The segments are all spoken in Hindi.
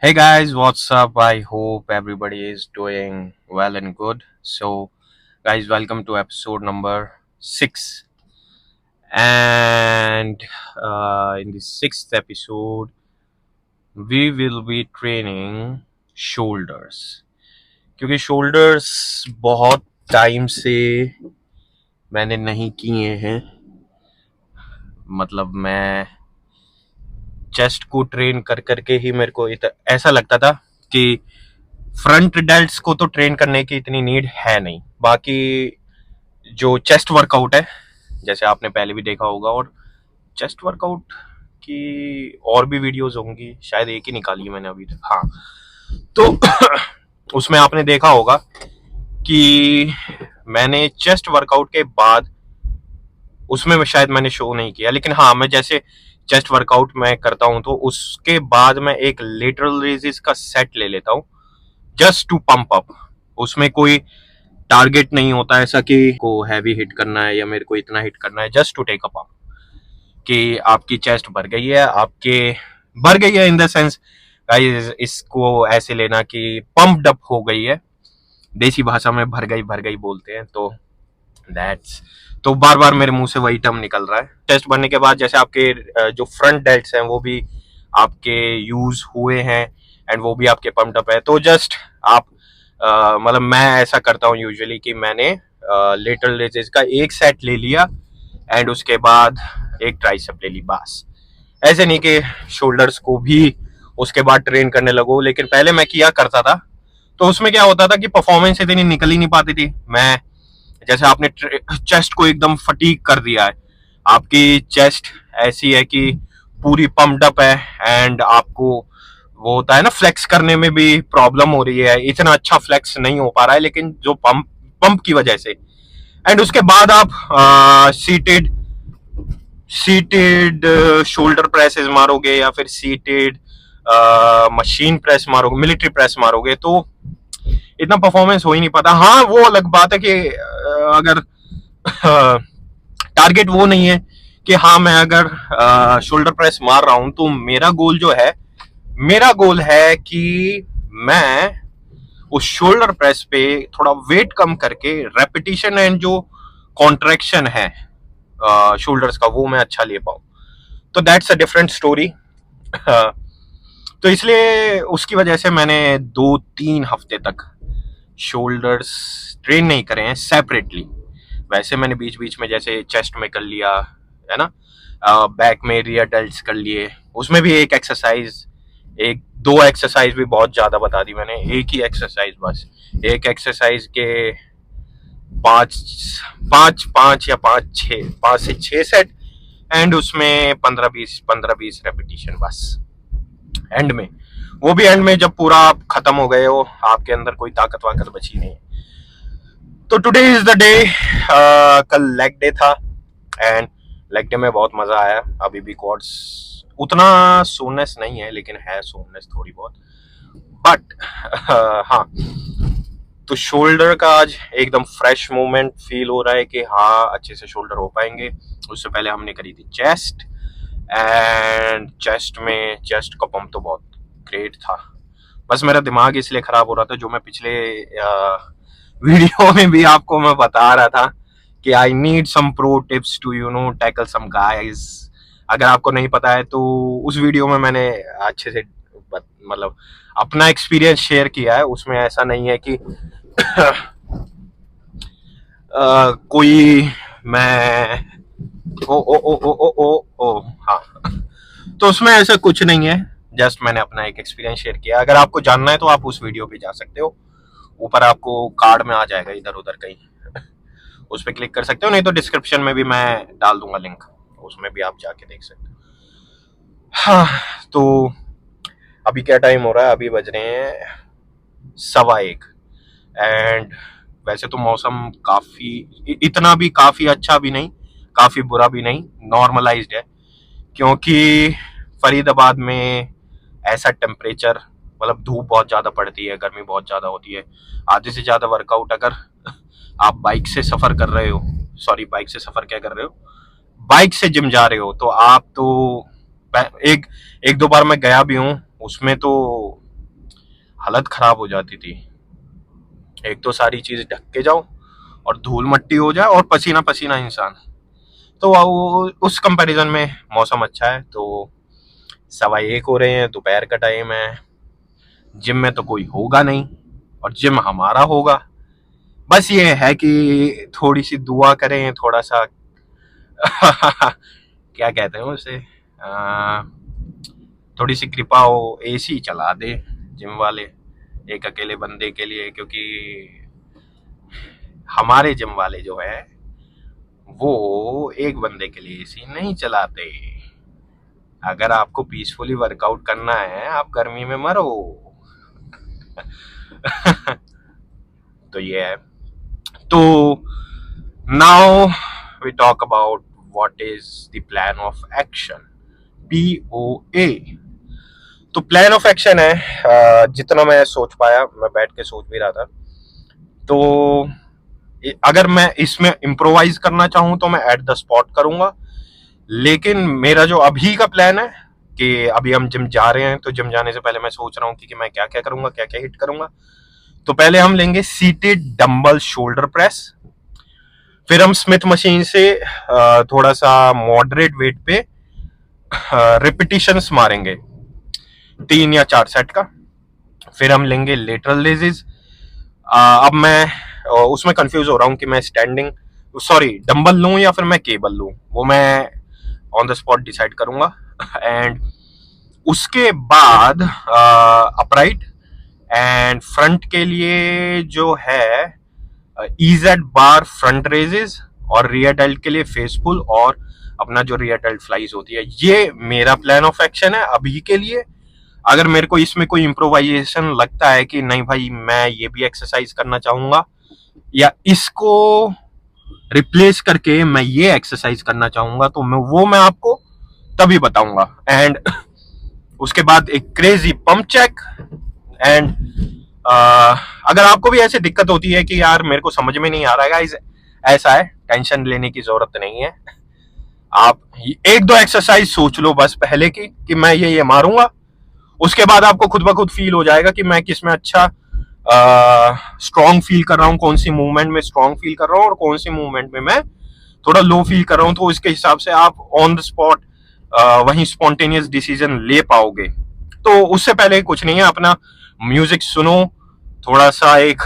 Hey guys, what's up? I hope everybody is doing well and good. So, guys, welcome to episode number 6. And in the sixth episode, we will be training shoulders. क्योंकि shoulders बहुत टाइम से मैंने नहीं किए हैं. मतलब मैं चेस्ट को ट्रेन कर करके ही मेरे को ऐसा लगता था कि फ्रंट डेल्ट्स को तो ट्रेन करने की इतनी नीड है नहीं. बाकी जो चेस्ट वर्कआउट है, जैसे आपने पहले भी देखा होगा, और चेस्ट वर्कआउट की और भी वीडियोस होंगी, शायद एक ही निकाली है मैंने अभी तक. हाँ, तो उसमें आपने देखा होगा कि मैंने चेस्ट वर्कआउट के बाद, उसमें शायद मैंने शो नहीं किया, लेकिन हाँ, मैं जैसे चेस्ट वर्कआउट मैं करता हूँ तो उसके बाद मैं एक लेटरल रेजेस का सेट ले लेता हूँ जस्ट टू पंप अप. उसमें कोई टारगेट नहीं होता ऐसा कि को हैवी हिट करना है या मेरे को इतना हिट करना है. Just to take a pump कि आपकी चेस्ट भर गई है, आपके भर गई है इन द सेंस, गाइस इसको ऐसे लेना कि पंप्ड अप हो गई है. देसी भाषा में भर गई बोलते हैं. तो दैट्स, तो बार बार मेरे मुंह से वही टर्म निकल रहा है. चेस्ट भरने के बाद जैसे आपके जो फ्रंट डेल्ट्स हैं वो भी आपके यूज हुए हैं एंड वो भी आपके पंप्ड अप है. तो जस्ट आप मतलब मैं ऐसा करता हूँ यूजुअली कि मैंने लेटरल रेजेस का एक सेट ले लिया एंड उसके बाद एक ट्राइसेप ले ली. बस ऐसे नहीं कि शोल्डर्स को भी उसके बाद ट्रेन करने लगो. लेकिन पहले मैं किया करता था तो उसमें क्या होता था कि परफॉर्मेंस इतनी निकल ही नहीं पाती थी. मैं जैसे आपने चेस्ट को एकदम फटीक कर दिया है, आपकी चेस्ट ऐसी है कि पूरी पम्प्ड अप है एंड आपको वो होता है ना, फ्लेक्स करने में भी प्रॉब्लम हो रही है, इतना अच्छा फ्लेक्स नहीं हो पा रहा है, लेकिन जो पंप पंप की वजह से. एंड उसके बाद आप सीटेड सीटेड शोल्डर प्रेसेस मारोगे या फिर सीटेड मशीन प्रेस मारोगे, मिलिट्री प्रेस मारोगे, तो इतना परफॉर्मेंस हो ही नहीं पाता. हाँ, वो अलग बात है कि अगर टारगेट वो नहीं है कि हाँ मैं अगर शोल्डर प्रेस मार रहा हूं तो मेरा गोल जो है, मेरा गोल है कि मैं उस शोल्डर प्रेस पे थोड़ा वेट कम करके रेपिटेशन एंड जो कॉन्ट्रैक्शन है शोल्डर्स का वो मैं अच्छा ले पाऊं. तो दैट्स अ डिफरेंट स्टोरी. तो इसलिए उसकी वजह से मैंने 2-3 हफ्ते तक शोल्डर्स ट्रेन नहीं करे हैं सेपरेटली. वैसे मैंने बीच बीच में जैसे चेस्ट में कर लिया है ना, बैक में रियर डेल्ट्स कर लिए, उसमें भी एक एक्सरसाइज, एक दो एक्सरसाइज भी बहुत ज्यादा बता दी मैंने. एक ही एक्सरसाइज बस, एक एक्सरसाइज के पांच पांच पांच या पांच से छह सेट एंड उसमें 15-20 रेपिटेशन बस. एंड में, वो भी एंड में जब पूरा आप खत्म हो गए हो, आपके अंदर कोई ताकत वाकत बची नहीं. तो टुडे इज द डे. कल लेग डे था एंड लेग डे में बहुत मजा आया. अभी भी क्वाड्स उतना सोननेस नहीं है, लेकिन है सोननेस थोड़ी बहुत. बट हाँ, तो शोल्डर का आज एकदम फ्रेश मूवमेंट फील हो रहा है कि हाँ अच्छे से शोल्डर हो पाएंगे. उससे पहले हमने करी थी चेस्ट एंड चेस्ट में चेस्ट का पंप तो बहुत ग्रेट था. बस मेरा दिमाग इसलिए खराब हो रहा था, जो मैं पिछले वीडियो में भी आपको मैं बता रहा था कि I need some pro tips to tackle some guys. अगर आपको नहीं पता है तो उस वीडियो में मैंने अच्छे से मतलब अपना एक्सपीरियंस शेयर किया है. उसमें ऐसा नहीं है कि कोई मैं ओ ओ ओ ओ ओ ओ ओ हाँ, तो उसमें ऐसा कुछ नहीं है. जस्ट मैंने अपना एक एक्सपीरियंस शेयर किया. अगर आपको जानना है तो आप उस वीडियो पे जा सकते हो, ऊपर आपको कार्ड में आ जाएगा इधर उधर कहीं, उस पर क्लिक कर सकते हो, नहीं तो डिस्क्रिप्शन में भी मैं डाल दूंगा लिंक, उसमें भी आप जाके देख सकते हो. हाँ, तो अभी क्या टाइम हो रहा है? अभी बज रहे हैं 1:15 एंड वैसे तो मौसम काफी, इतना भी काफी अच्छा भी नहीं, काफी बुरा भी नहीं, नॉर्मलाइज्ड है. क्योंकि फरीदाबाद में ऐसा टेम्परेचर, मतलब धूप बहुत ज्यादा पड़ती है, गर्मी बहुत ज्यादा होती है. आधे से ज्यादा वर्कआउट अगर आप बाइक से सफर कर रहे हो, सॉरी बाइक से सफर क्या कर रहे हो, बाइक से जिम जा रहे हो, तो आप तो एक एक दो बार मैं गया भी हूँ, उसमें तो हालत खराब हो जाती थी। एक तो सारी चीज ढक के जाओ और धूल मट्टी हो जाए और पसीना पसीना इंसान। तो उस कंपैरिजन में मौसम अच्छा है। तो 1:15 हो रहे हैं, दोपहर का टाइम है, जिम में तो कोई होगा नहीं और जिम हमारा होगा। बस ये है कि थोड़ी सी दुआ करें, थोड़ा सा क्या कहते हैं उसे, थोड़ी सी कृपा हो, एसी चला दे जिम वाले एक अकेले बंदे के लिए, क्योंकि हमारे जिम वाले जो है वो एक बंदे के लिए एसी नहीं चलाते। अगर आपको पीसफुली वर्कआउट करना है, आप गर्मी में मरो। तो ये है। तो now we talk about what is the plan of action, POA। तो प्लान ऑफ एक्शन है, जितना मैं सोच पाया, मैं बैठ के सोच भी रहा था, तो अगर मैं इसमें इम्प्रोवाइज करना चाहूं तो मैं एट द स्पॉट करूंगा। लेकिन मेरा जो अभी का प्लान है कि अभी हम जिम जा रहे हैं, तो जिम जाने से पहले मैं सोच रहा हूँ कि मैं क्या क्या करूंगा, क्या क्या हिट करूंगा। तो पहले हम लेंगे सीटेड डंबल शोल्डर प्रेस, फिर हम स्मिथ मशीन से थोड़ा सा मॉडरेट वेट पे रिपीटिशंस मारेंगे 3 या 4 सेट का। फिर हम लेंगे लेटरल लेजेस। अब मैं उसमें कंफ्यूज हो रहा हूँ कि मैं स्टैंडिंग सॉरी डंबल लूं या फिर मैं केबल लूं, वो मैं ऑन द स्पॉट डिसाइड करूंगा। एंड उसके बाद अपराइट एंड फ्रंट के लिए जो है EZ बार फ्रंट रेजेस, और रियर डेल्ट के लिए फेस पुल और अपना जो रियर डेल्ट फ्लाइज होती है। ये मेरा प्लान ऑफ एक्शन है अभी के लिए। अगर मेरे को इसमें कोई इम्प्रोवाइजेशन लगता है कि नहीं भाई मैं ये भी एक्सरसाइज करना चाहूंगा या इसको रिप्लेस करके मैं ये एक्सरसाइज करना चाहूंगा, तो मैं आपको तभी बताऊंगा। एंड उसके बाद एक क्रेजी पंप चेक। एंड अगर आपको भी ऐसे दिक्कत होती है कि यार मेरे को समझ में नहीं आ रहा है गाइस, ऐसा है, टेंशन लेने की जरूरत नहीं है। आप एक दो एक्सरसाइज सोच लो बस पहले की कि मैं ये मारूंगा, उसके बाद आपको खुद ब खुद फील हो जाएगा कि मैं किस में अच्छा स्ट्रॉन्ग फील कर रहा हूँ, कौन सी मूवमेंट में स्ट्रॉन्ग फील कर रहा हूँ और कौन सी मूवमेंट में मैं थोड़ा लो फील कर रहा हूँ। तो इसके हिसाब से आप ऑन द स्पॉट वहीं स्पॉन्टेनियस डिसीजन ले पाओगे। तो उससे पहले कुछ नहीं है, अपना म्यूजिक सुनो, थोड़ा सा एक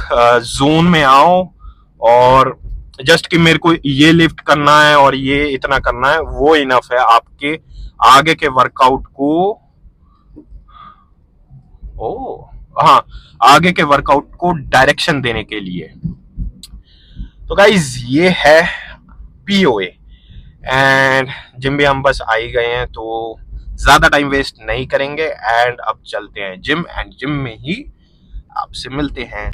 जोन में आओ, और जस्ट कि मेरे को ये लिफ्ट करना है और ये इतना करना है, वो इनफ है आपके आगे के वर्कआउट को। ओ हाँ, आगे के वर्कआउट को डायरेक्शन देने के लिए। तो गाइज ये है POA। एंड जिम भी हम बस आ ही गए हैं, तो ज्यादा टाइम वेस्ट नहीं करेंगे एंड अब चलते हैं जिम, एंड जिम में ही आपसे मिलते हैं।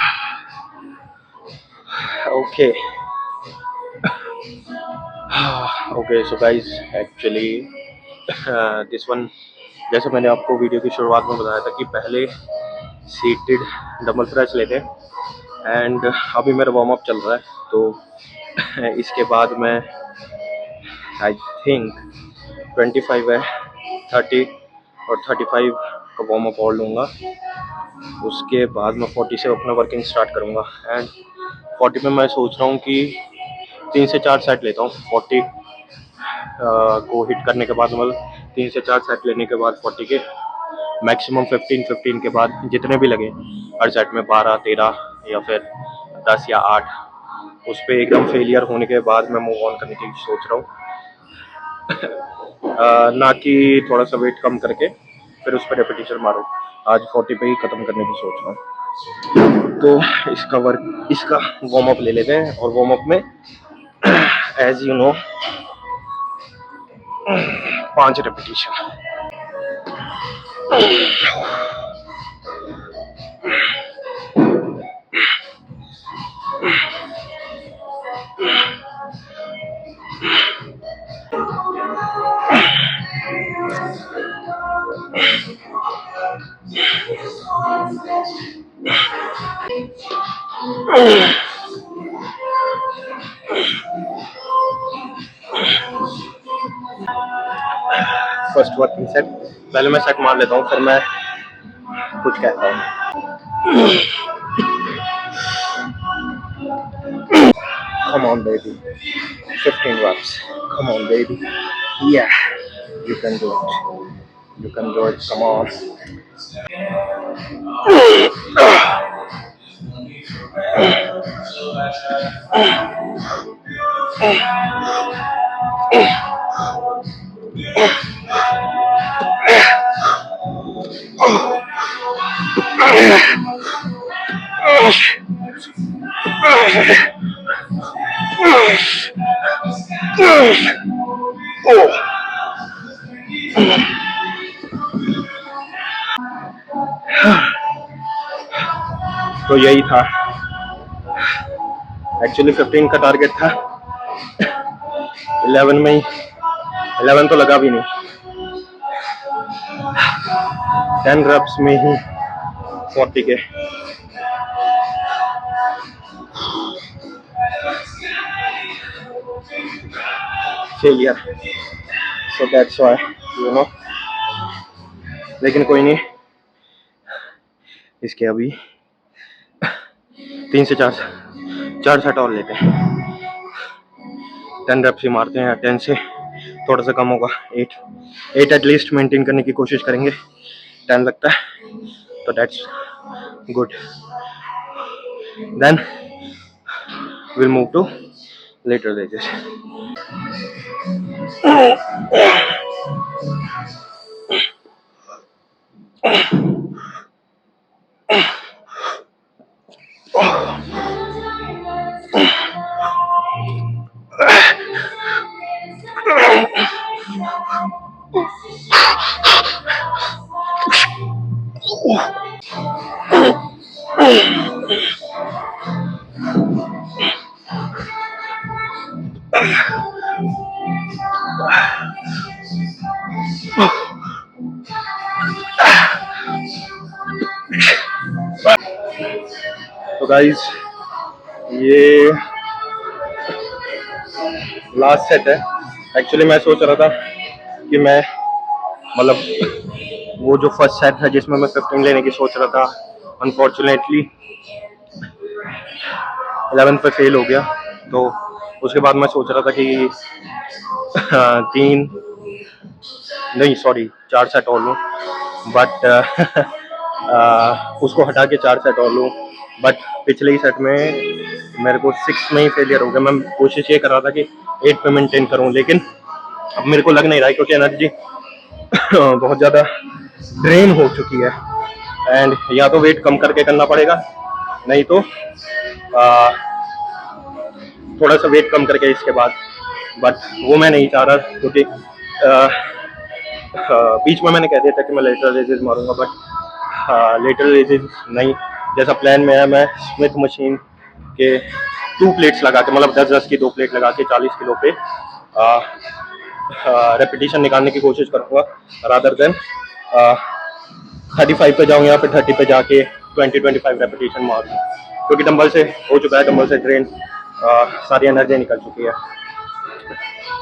Okay okay, so guys actually this one, जैसे मैंने आपको वीडियो की शुरुआत में बताया था कि पहले सीटेड डबल प्रेस लेते हैं, एंड अभी मेरा वार्म अप चल रहा है। तो इसके बाद मैं आई थिंक 25 है, 30 और 35 का वार्म अप और लूँगा। उसके बाद मैं 40 से अपना वर्किंग स्टार्ट करूँगा। एंड 40 में मैं सोच रहा हूँ कि 3 से 4 सेट लेता हूँ। 40 को हिट करने के बाद, मतलब 3 से 4 सेट लेने के बाद 40 के मैक्सिमम 15 के बाद जितने भी लगे हर सेट में 12, 13 या फिर 10 या 8, उस पर एकदम फेलियर होने के बाद मैं मूव ऑन करने की सोच रहा हूँ। ना कि थोड़ा सा वेट कम करके फिर उस पर रेपिटेशन मारो। आज 40 पे ही खत्म करने की सोच रहा हूँ। तो इसका वार्म अप ले लेते हैं, और वार्म अप में as you know 5 repetition. First working set, पहले मैं सेट मार लेता हूँ, फिर मैं कुछ कहता हूँ। Come on, baby. 15 reps. Come on, baby. Yeah, you can do it. You can do it. Come on. तो यही था, एक्चुअली 15 का टारगेट था, 11 में ही, 11 तो लगा भी नहीं, 10 reps में ही 40 के। Failure, so that's why, you know. लेकिन कोई नहीं, इसके अभी 3 से 4 सेट और लेते हैं। 10 reps ही मारते हैं, 10 से थोड़ा सा कम होगा, 8 एटलीस्ट मेंटेन करने की कोशिश करेंगे। 10 लगता है तो that's good. Then will move to later stages. तो गाइस, ये लास्ट सेट है। एक्चुअली मैं सोच रहा था कि मैं मतलब वो जो फर्स्ट सेट है जिसमें मैं 15 लेने की सोच रहा था, अनफॉर्चुनेटली 11 पे फेल हो गया। तो उसके बाद मैं सोच रहा था कि 4 सेट और लूँ, बट उसको हटा के 4 सेट और लूँ, बट पिछले ही सेट में मेरे को 6 में ही फेलियर हो गया। मैं कोशिश ये कर रहा था कि 8 पे मेंटेन करूँ, लेकिन अब मेरे को लग नहीं रहा है क्योंकि एनर्जी बहुत ज़्यादा ड्रेन हो चुकी है। एंड या तो वेट कम करके करना पड़ेगा, नहीं तो थोड़ा सा वेट कम करके इसके बाद, बट वो मैं नहीं चाह रहा क्योंकि बीच में मैंने कह दिया था कि मैं लेटरल रेजेस मारूंगा, बट लेटरल रेजेस नहीं, जैसा प्लान में है मैं स्मिथ मशीन के 2 प्लेट्स लगा के, मतलब 10-10 की 2 प्लेट लगा के 40 किलो पे रेपिटेशन निकालने की कोशिश करूँगा, रादर देन 35 पे जाऊँ या फिर 30 पे जाके 20-25 रेपिटेशन मार दूँ, क्योंकि डंबल से हो चुका है, डंबल से ड्रेन सारी एनर्जी निकल चुकी है।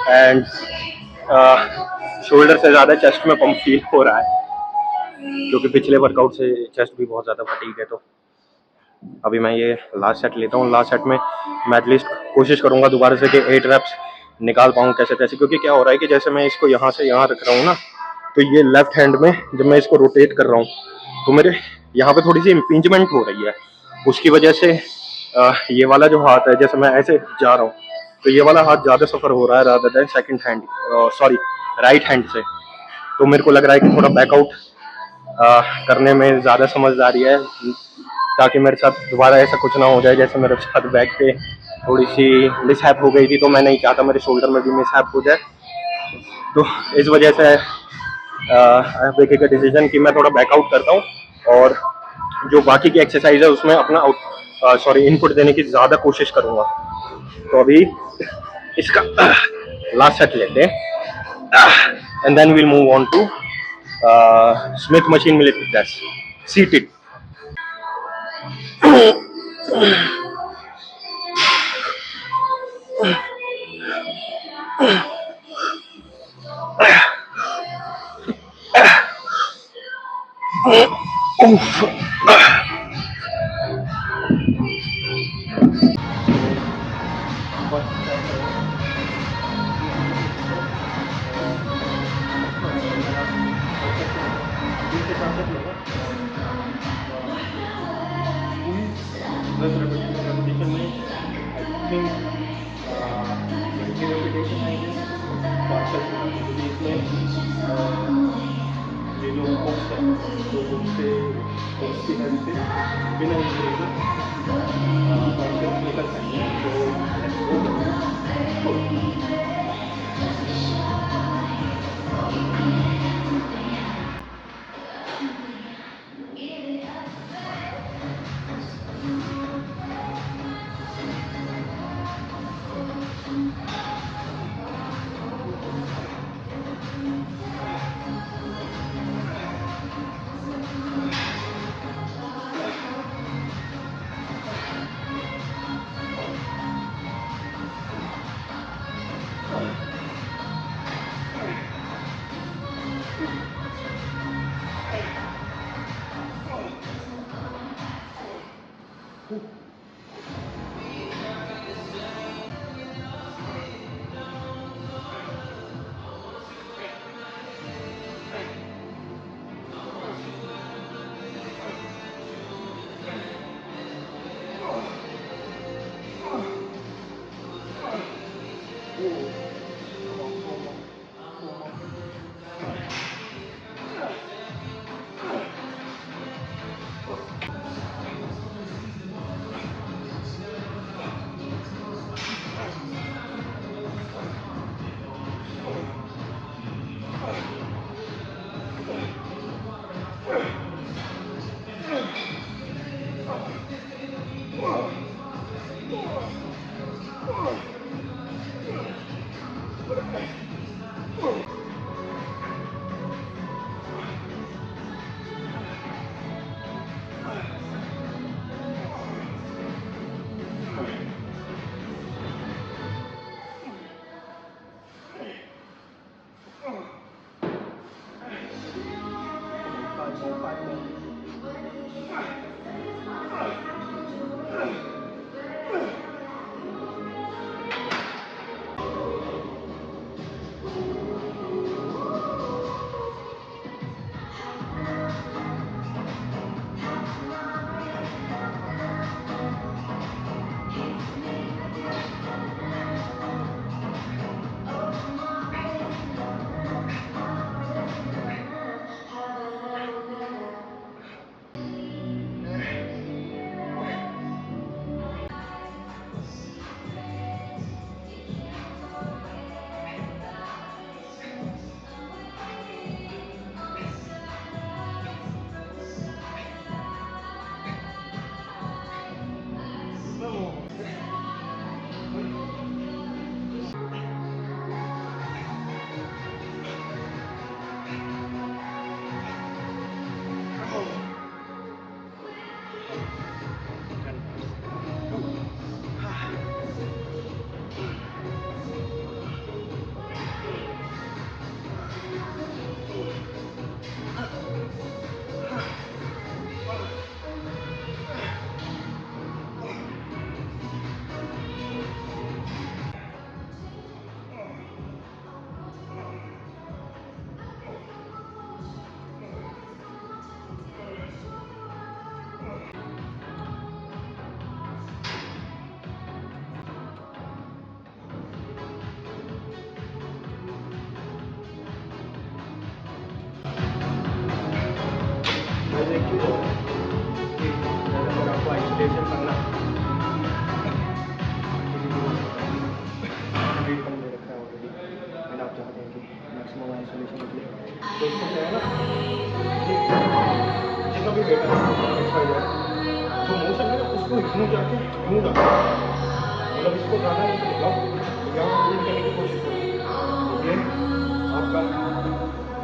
एंड शोल्डर से ज़्यादा चेस्ट में पंप फील हो रहा है, क्योंकि पिछले वर्कआउट से चेस्ट भी बहुत ज़्यादा फटीग है। तो अभी मैं ये लास्ट सेट लेता हूँ। लास्ट सेट में मैं एटलीस्ट कोशिश करूँगा दोबारा से कि 8 reps निकाल पाऊँ कैसे कैसे, क्योंकि क्या हो रहा है कि जैसे मैं इसको यहाँ से यहाँ रख रहा हूँ ना, तो ये लेफ्ट हैंड में जब मैं इसको रोटेट कर रहा हूँ तो मेरे यहाँ पे थोड़ी सी इम्पिंजमेंट हो रही है। उसकी वजह से ये वाला जो हाथ है, जैसे मैं ऐसे जा रहा हूँ तो ये वाला हाथ ज़्यादा सफ़र हो रहा है rather than second hand, right hand से। तो मेरे को लग रहा है कि थोड़ा बैकआउट करने में ज़्यादा समझदारी है, ताकि मेरे साथ दोबारा ऐसा कुछ ना हो जाए जैसे मेरे साथ बैक पे थोड़ी सी मिसहैप हो गई थी। तो मैं नहीं चाहता मेरे शोल्डर में भी मिसहैप हो जाए, तो इस वजह से I have taken a decision कि मैं थोड़ा बैकआउट करता हूँ और जो बाकी की एक्सरसाइज है उसमें अपना इनपुट देने की ज़्यादा कोशिश करूँगा। तो अभी इसका लास्ट सेट लेते हैं and then will move on to Smith machine military press seated. बिना बिना इंजरी का निकल सकते हैं। तो let's go। अगर आपको आइसोलेशन करना वेट कम दे रखा है ऑलरेडी एंड आप चाहते हैं कि मैक्सिमम आइसोलेशन निकले, तो इसको क्या है ना, जितना भी वेट है जो मोशन है ना उसको इसमें जाके यूँ रखो, मतलब इसको ज़्यादा नहीं लगाओ, यहाँ होल्ड करने की कोशिश करो। ये आपका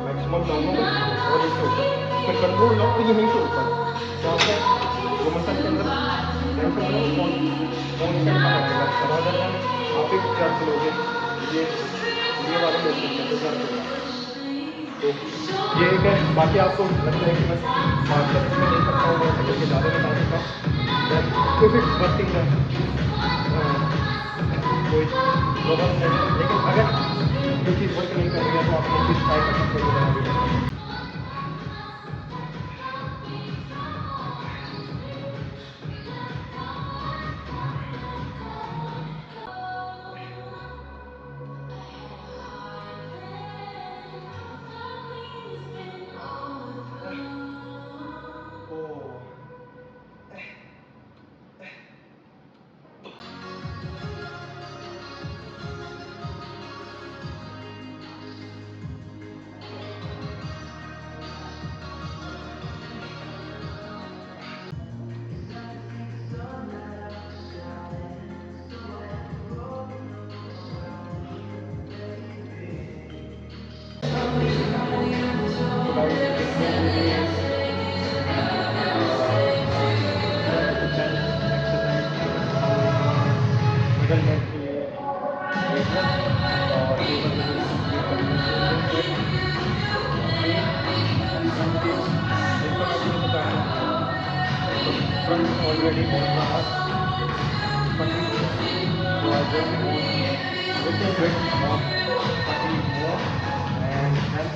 मैक्सिमम डाउन होगा और इससे ऊपर फिर कंट्रोल लॉक तो यहीं से ऊपर, तो आपका जो मसल के अंदर टेंशन है वो कौन से रहेगा, अदर देन आप एक चर्च लोगे, ये वाले मोशन है तो चर्च होगा। तो ये एक है, बाकी आपको लगता है कि मैं 5 में दे सकता हूँ, मैं सेकंड के ज़्यादा बता सकता हूँ, इफ इट्स वर्किंग है कोई प्रॉब्लम नहीं है, लेकिन अगर ये चीज़ वर्क नहीं कर रही है तो आप ये चीज़ ट्राई कर सकते हो। happened already in the last 30 minutes. So I just want a little bit of 30 more and then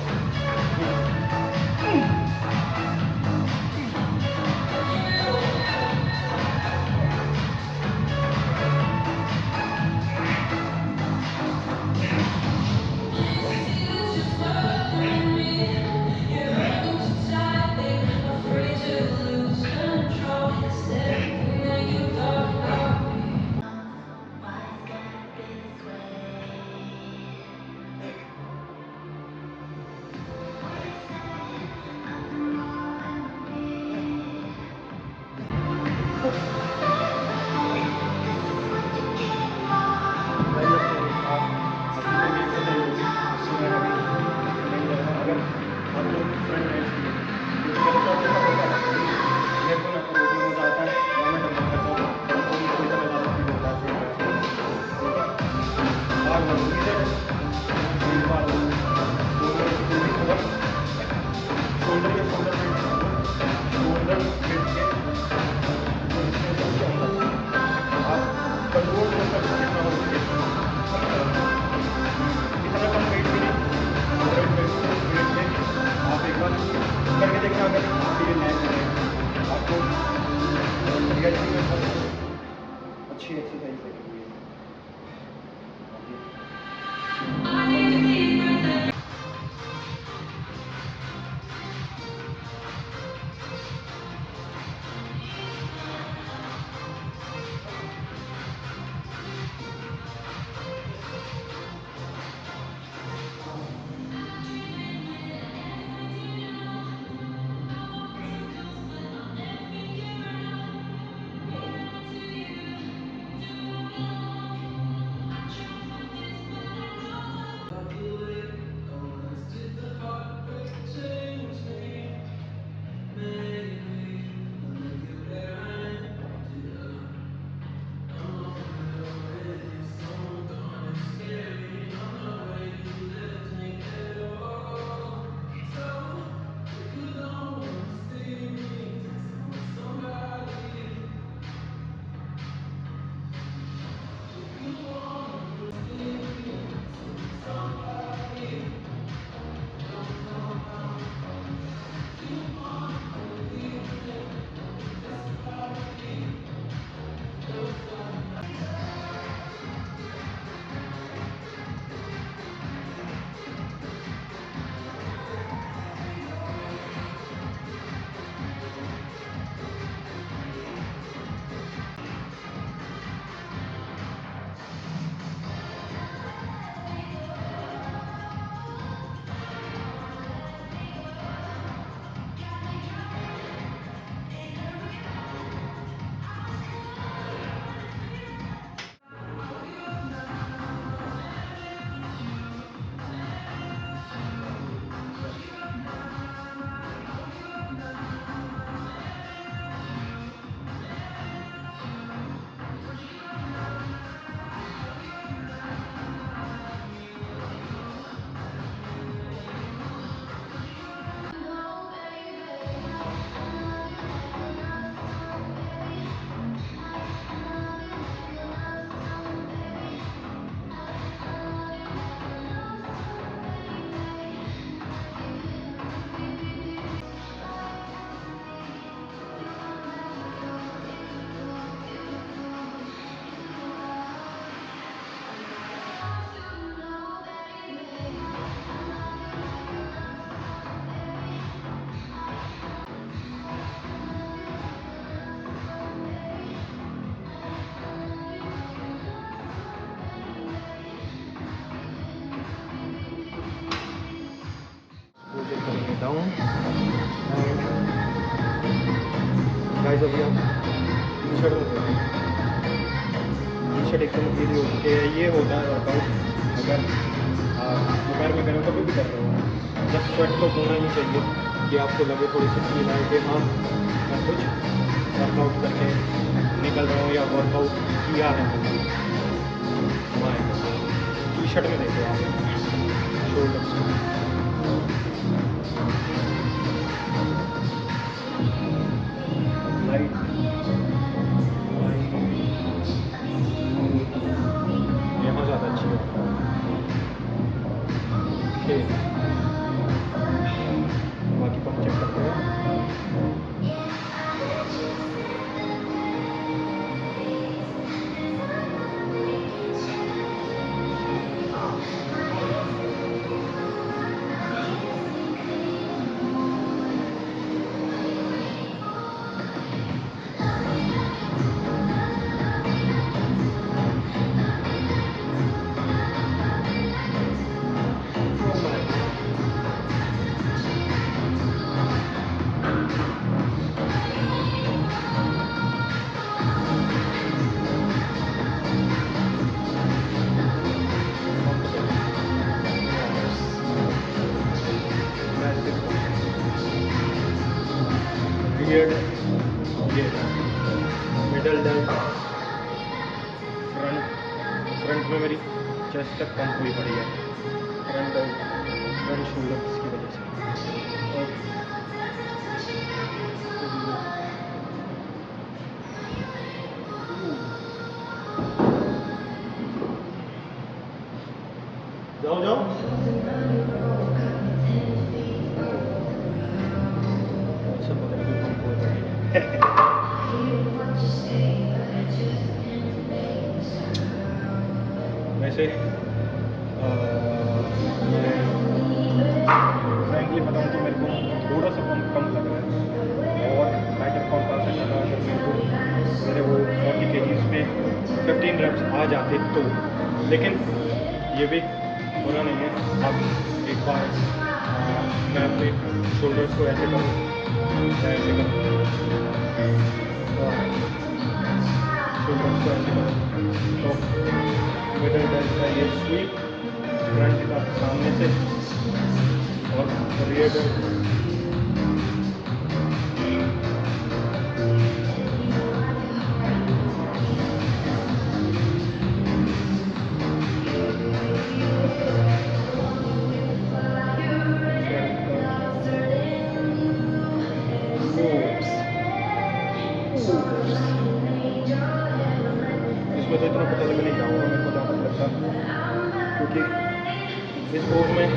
control कर सकते हैं कितना हो सके इतना कम वेट भी नहीं मॉडरेट वेट में आप एक बार करके देखना अगर आपके लिए नया है आपको रियलिटी में अच्छी एक्सरसाइज लगेगी down and guys अभी हम टी शर्ट एकदम गीली हो चुकी है। ये होता है वर्कआउट अगर दोपहर में करो कभी भी कर रहे हो जब स्वेट तो होना ही चाहिए कि आपको लगे थोड़ी सी फील आए कि हाँ मैं कुछ वर्कआउट करके निकल रहा हूँ या वर्कआउट किया है हमारे टी शर्ट में देखो आप शोल्डर्स लाइट ये मिडल डेल्ट, फ्रंट में मेरी चेस्ट तक पंप हुई पड़ी है, फ्रंट शोल्डर की वजह से। और जाओ जाओ, सब पता नहीं पंप हुई पड़ी है। वैसे मैं फ्रैंकली बताऊँ तो मेरे को थोड़ा सा कम लग रहा है, और बैटर कॉम्पासन लगा अगर मेरे को मेरे वो 40 kgs पे 15 reps आ जाते तो। लेकिन ये भी बुरा नहीं है। अब एक बार मैं अपने शोल्डर्स को ऐसे करूँ, ऐसे करूँ, शोल्डर्स को ऐसे करूँ तो मिडल डेल्ट का ये स्वीप फ्रंट का सामने से और रियर डेल्ट इसमें तो इतना पता लग नहीं जाऊँगा मेरे को ज़्यादा लगता, क्योंकि इस पोज में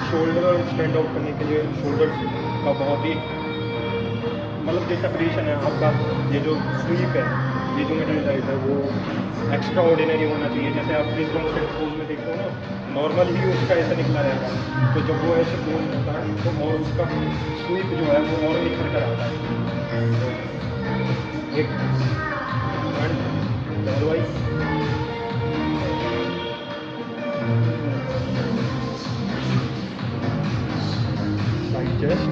शोल्डर स्टैंड आउट करने के लिए शोल्डर का बहुत ही मतलब जैसा क्रिएशन है आपका, ये जो स्वीप है, ये जो मिडल डेल्ट है वो एक्स्ट्रा ऑर्डिनरी होना चाहिए। जैसे आप प्लीज वन स्टेप पोज में देखते हो ना, नॉर्मल ही उसका ऐसा निकला रहेगा, तो जब वो ऐसे पोज होता है तो और उसका स्वीप जो है वो और निखर कर आता है। तो एक फ्रंट अदरवाइज साइड चेस्ट,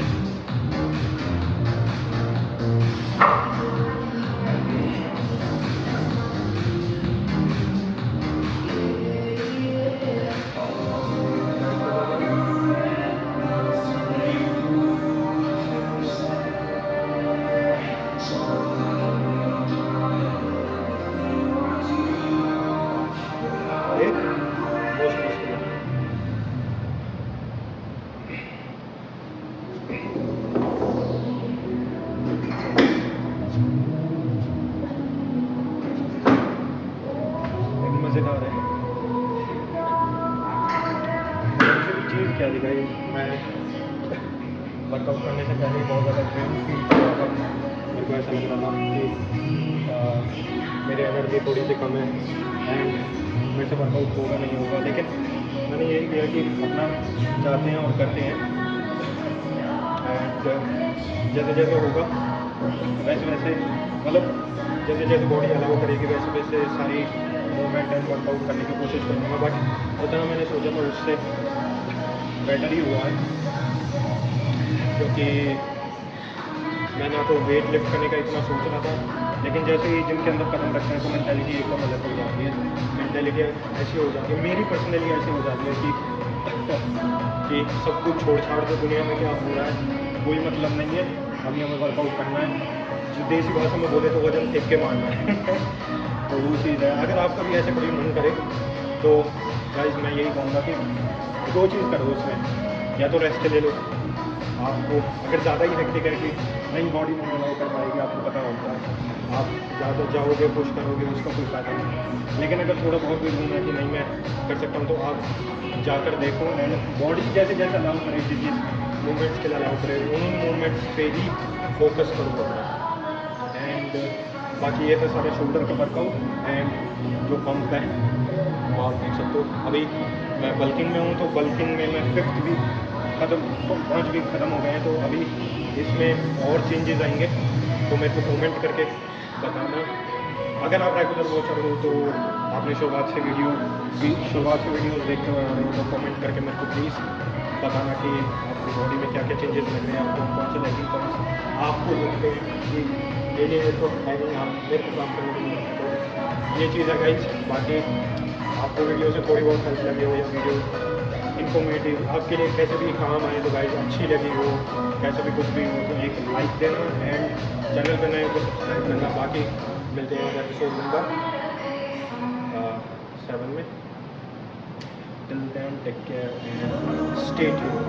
मज़ेदार है। दूसरी चीज़ क्या दिखाई, मैं वर्कआउट करने से पहले बहुत ज़्यादा ड्रेन फील कर रहा था। मेरे को ऐसा लग रहा था कि मेरी एनर्जी थोड़ी सी कम है एंड मेरे से वर्कआउट होगा नहीं होगा। लेकिन मैंने यही किया कि अपना चाहते हैं और करते हैं, एंड जैसे जैसे होगा वैसे वैसे मतलब जैसे जैसे बॉडी अलाउ करेगी वैसे वैसे सारी मूवमेंट एंड वर्कआउट करने की कोशिश करूँगा। बट उतना मैंने सोचा था उससे बेटर ही हुआ है, क्योंकि मैं ना तो वेट लिफ्ट करने का इतना सोच रहा था, लेकिन जैसे ही जिम के अंदर कदम रखते हैं तो मेंटालिटी एकदम अलग हो जाती है। मेंटालिटी ऐसी हो जाती है, मेरी पर्सनली ऐसी हो जाती है कि सब कुछ छोड़ छाड़ के दुनिया में क्या हो रहा है कोई मतलब नहीं है, अभी हमें वर्कआउट करना है, जो देसी भाषा में बोले तो वजन फेंक के मारना है। तो वो चीज़ है। अगर आपका भी ऐसे कभी मन करे तो गाइस मैं यही कहूँगा कि दो चीज़ करो उसमें, या तो रेस्ट ले लो, आपको अगर ज़्यादा ही हेक्टिक है कि नहीं बॉडी नहीं अलाउ कर पाएगी, आपको पता होता है, आप ज़्यादा जाओगे पुश करोगे उसका कोई फायदा नहीं। लेकिन अगर थोड़ा बहुत भी रूम है कि नहीं मैं कर सकता हूँ तो आप जाकर देखो एंड बॉडी जैसे जैसे अलाउ करे, जिस जिस मूवमेंट्स के लिए अलाउ करे उन मूवमेंट्स पे ही फोकस करो अपना। एंड बाकी ये था सारा शोल्डर का वर्कआउट एंड जो पंप है वो आप देख सकते हो। अभी मैं बल्किंग में हूँ तो बल्किंग में मैं 5th वीक खत्म, 5 वीक खत्म हो गए हैं, तो अभी इसमें और चेंजेस आएंगे तो मेरे को कमेंट करके बताना। अगर आप रेगुलर वॉचर हो तो आपने शुरुआत से वीडियोस देखते हुए आ रहे हो तो कमेंट करके मेरे को प्लीज़ बताना कि आपकी बॉडी में क्या क्या चेंजेस लग रहे हैं, आपको कौन से लेगिंग पॉइंट्स आपको लगते हैं कि डेली है तो हैविंग आप मेरे को काम करने के लिए। तो ये चीज़ है गाइस। बाकी आपको वीडियो से थोड़ी बहुत हेल्प लगी हो या वीडियो इंफॉर्मेटिव आपके लिए कैसे भी काम आए तो गाइस अच्छी लगी हो, कैसे भी कुछ भी हो तो एक लाइक देना एंड चैनल पर नए को सब्सक्राइब करना। बाकी मिलते हैं एपिसोड नंबर 7 में। Till then take care and stay tuned.